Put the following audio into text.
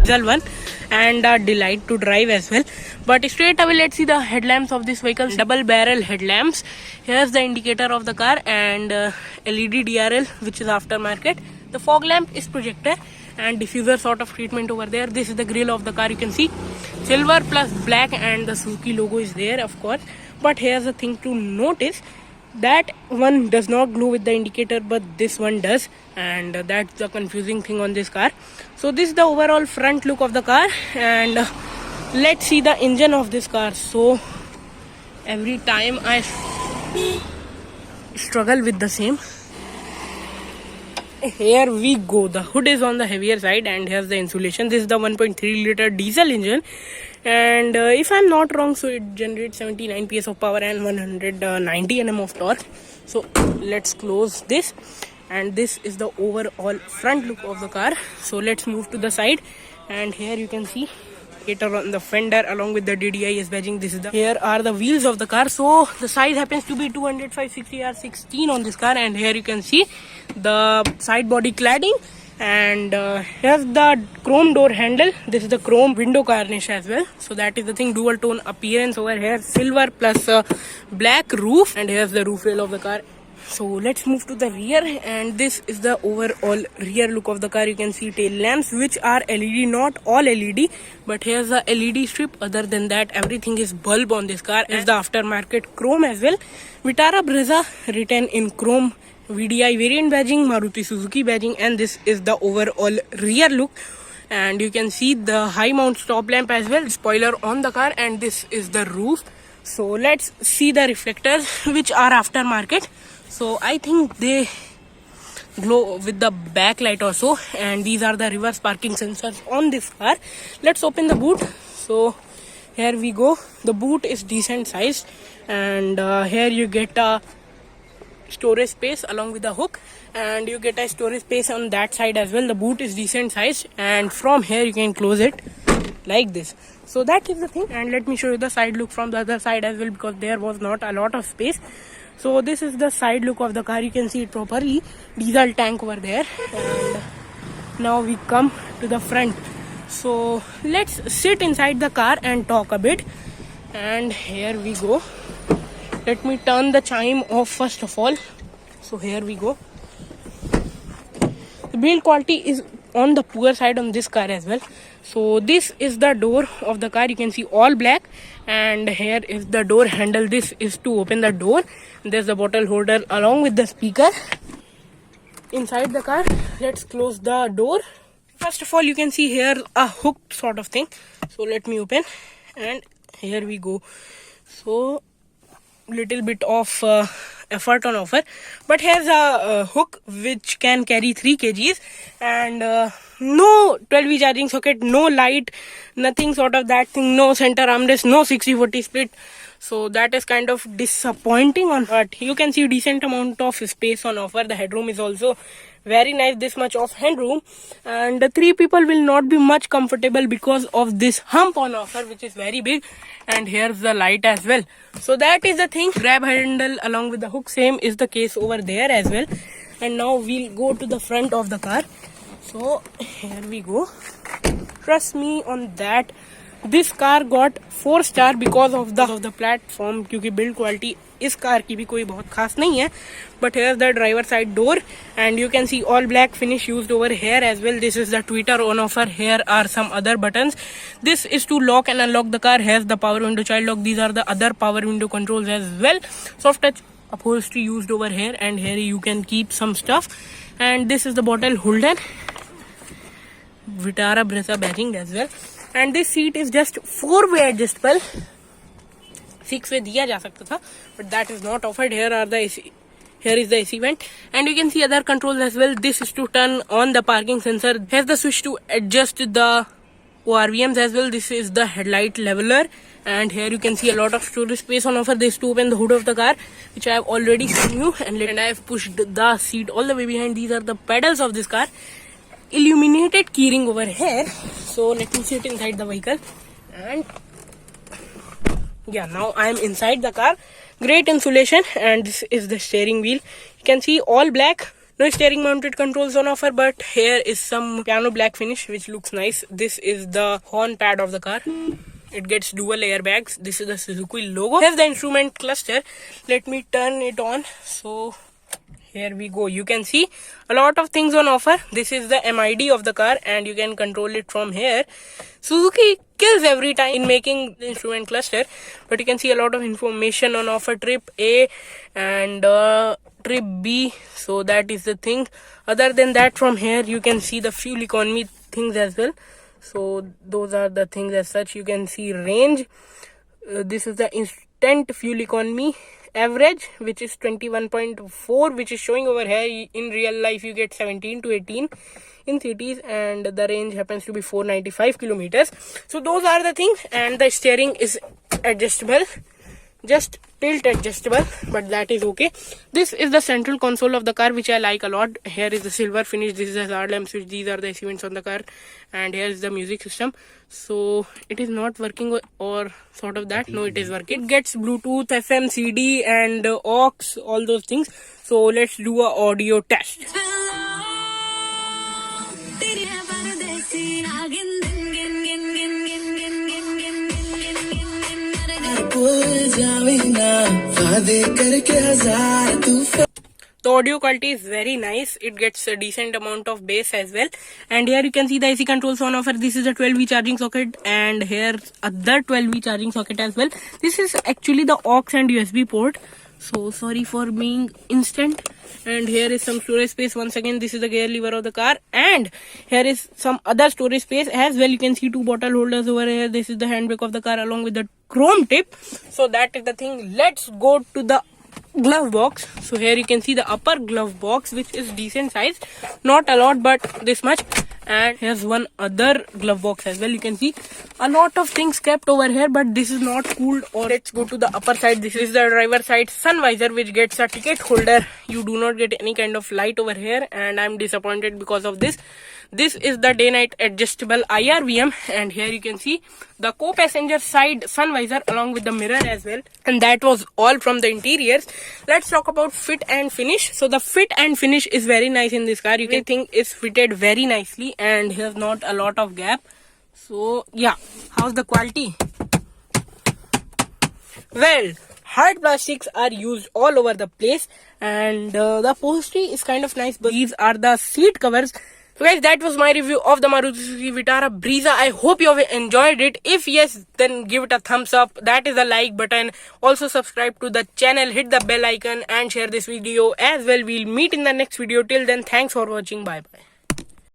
diesel one and a delight to drive as well. But straight away let's see the headlamps of this vehicle. Double barrel headlamps. Here's the indicator of the car and LED DRL which is aftermarket. The fog lamp is projector and diffuser sort of treatment over there. This is the grille of the car. You can see silver plus black and the Suzuki logo is there of course. But here's the thing to notice, that one does not glow with the indicator but this one does, and that's the confusing thing on this car. So this is the overall front look of the car and let's see the engine of this car. So every time I struggle with the same. Here we go. The hood is on the heavier side and here's the insulation. This is the 1.3 liter diesel engine and if I'm not wrong, so it generates 79 PS of power and 190 Nm of torque. So let's close this, and this is the overall front look of the car. So let's move to the side, and here you can see indicator on the fender along with the DDIS badging. Here are the wheels of the car. So the size happens to be 205/60R16 on this car, and here you can see the side body cladding. And here's the chrome door handle. This is the chrome window garnish as well. So that is the thing, dual tone appearance over here, silver plus black roof, and here's the roof rail of the car. So let's move to the rear, and this is the overall rear look of the car. You can see tail lamps which are LED, not all LED, but here's the LED strip. Other than that, everything is bulb on this car. Is the aftermarket chrome as well. Vitara Brezza written in chrome, VDI variant badging, Maruti Suzuki badging, and this is the overall rear look. And you can see the high mount stop lamp as well, spoiler on the car, and this is the roof. So let's see the reflectors which are aftermarket. So I think they glow with the backlight also, and these are the reverse parking sensors on this car. Let's open the boot. So here we go. The boot is decent sized, and here you get a storage space along with the hook, and you get a storage space on that side as well. The boot is decent sized, and from here you can close it like this. So that is the thing, and let me show you the side look from the other side as well, because there was not a lot of space. So this is the side look of the car. You can see it properly, diesel tank over there. And now we come to the front. So let's sit inside the car and talk a bit. And here we go. Let me turn the chime off first of all. So here we go. The build quality is on the poor side on this car as well. So this is the door of the car. You can see all black, and here is the door handle. This is to open the door. There's the bottle holder along with the speaker. Inside the car, let's close the door. First of all, you can see here a hook sort of thing. So let me open, and here we go. So little bit of effort on offer, but here's a hook which can carry 3 kgs, and no 12V charging socket, no light, nothing sort of that thing, no center armrest, no 60/40 split. So that is kind of disappointing on, but you can see decent amount of space on offer. The headroom is also very nice, this much of headroom, and the 3 people will not be much comfortable because of this hump on offer which is very big. And here's the light as well. So that is the thing. Grab handle along with the hook, same is the case over there as well. And now we'll go to the front of the car. So here we go. Trust me on that, this car got 4 star because of the platform, क्योंकि build quality इस car की भी कोई बहुत खास नहीं है. But here's the driver side door, and you can see all black finish used over here as well. This is the tweeter on offer. Here are some other buttons. This is to lock and unlock the car. Here's the power window, child lock. These are the other power window controls as well. Soft touch upholstery used over here, and here you can keep some stuff. And this is the bottle holder. Vitara Brezza badging as well. And this seat is just 4-way adjustable. 6-way दिया जा सकता था, but that is not offered. Here are the AC. Here is the AC vent, and you can see other controls as well. This is to turn on the parking sensor. Here's the switch to adjust the ORVMs as well. This is the headlight leveler, and here you can see a lot of storage space on offer. This to open the hood of the car, which I have already shown you, and I have pushed the seat all the way behind. These are the pedals of this car. Illuminated keyring over here. So let me sit inside the vehicle, and yeah, now I am inside the car. Great insulation, and this is the steering wheel. You can see all black, No steering mounted controls on offer, but here is some piano black finish which looks nice. This is the horn pad of the car. It gets dual airbags. This is the Suzuki logo. Here's the instrument cluster. Let me turn it on. So here we go. You can see a lot of things on offer. This is the MID of the car and you can control it from here. Suzuki kills every time in making the instrument cluster, but you can see a lot of information on offer. Trip A and trip B. So that is the thing. Other than that, from here you can see the fuel economy things as well. So those are the things as such. You can see range. This is the instant fuel economy average, which is 21.4, which is showing over here. In real life you get 17 to 18 in cities, and the range happens to be 495 kilometers. So those are the things. And the steering is adjustable, just tilt adjustable, but that is okay. This is the central console of the car, which I like a lot. Here is the silver finish. This is the hazard lamp switch. These are the events on the car, and here is the music system. So it is not working or sort of that. No, it is working. It gets Bluetooth, FM, CD and aux, all those things. So let's do a audio test. The audio quality is very nice. It gets a decent amount of bass as well. And here you can see the AC controls on offer. This is a 12V charging socket, and here other 12V charging socket as well. This is actually the aux and USB port. So sorry for being instant. And here is some storage space. Once again, this is the gear lever of the car, and here is some other storage space as well. You can see two bottle holders over here. This is the handbrake of the car along with the chrome tip. So that is the thing. Let's go to the glove box. So here you can see the upper glove box, which is decent size, not a lot but this much. And here's one other glove box as well. You can see a lot of things kept over here, but this is not cooled. Or let's go to the upper side. This is the driver side sun visor, which gets a ticket holder. You do not get any kind of light over here, and I'm disappointed because of this. This is the day night adjustable IRVM, and here you can see the co-passenger side sun visor along with the mirror as well. And that was all from the interiors. Let's talk about fit and finish. So the fit and finish is very nice in this car. You can think it's fitted very nicely, and here's not a lot of gap. So yeah, how's the quality? Well, hard plastics are used all over the place, and the upholstery is kind of nice. But these are the seat covers. So guys, that was my review of the Maruti Suzuki Vitara Brezza. I hope you have enjoyed it. If yes, then give it a thumbs up. That is the like button. Also subscribe to the channel, hit the bell icon and share this video as well. We'll meet in the next video. Till then, thanks for watching. Bye bye.